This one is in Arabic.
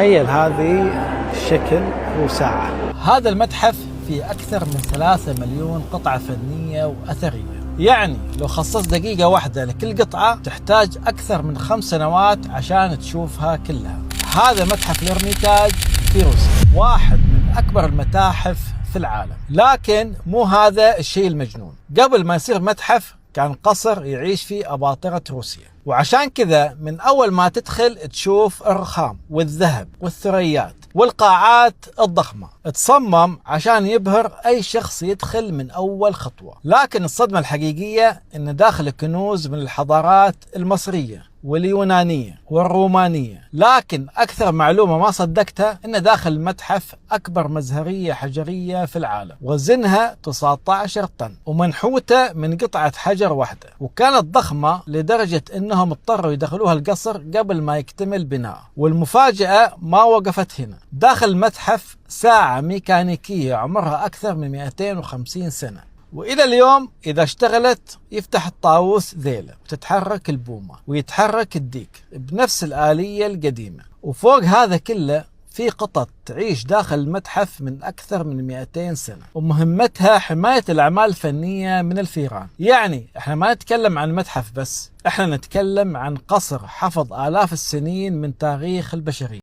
تخيل هذه شكل وساعة. هذا المتحف فيه أكثر من 3 مليون قطعة فنية وأثرية، يعني لو خصصت دقيقة واحدة لكل قطعة تحتاج أكثر من 5 سنوات عشان تشوفها كلها. هذا متحف الإرميتاج في روسيا، واحد من أكبر المتاحف في العالم. لكن مو هذا الشيء المجنون، قبل ما يصير متحف كان قصر يعيش فيه أباطرة روسيا، وعشان كذا من أول ما تدخل تشوف الرخام والذهب والثريات والقاعات الضخمة، تصمم عشان يبهر أي شخص يدخل من أول خطوة. لكن الصدمة الحقيقية إن داخل كنوز من الحضارات المصرية واليونانية والرومانية. لكن أكثر معلومة ما صدقتها إن داخل المتحف أكبر مزهرية حجرية في العالم، وزنها 19 طن ومنحوتة من قطعة حجر واحدة، وكانت ضخمة لدرجة إنهم اضطروا يدخلوها القصر قبل ما يكتمل بناءه. والمفاجأة ما وقفت هنا، داخل المتحف ساعة ميكانيكية عمرها أكثر من 250 سنة، وإلى اليوم إذا اشتغلت يفتح الطاووس ذيله وتتحرك البومة ويتحرك الديك بنفس الآلية القديمة. وفوق هذا كله في قطط تعيش داخل المتحف من أكثر من 200 سنة، ومهمتها حماية الأعمال الفنية من الفيران. يعني احنا ما نتكلم عن متحف بس، احنا نتكلم عن قصر حفظ آلاف السنين من تاريخ البشرية.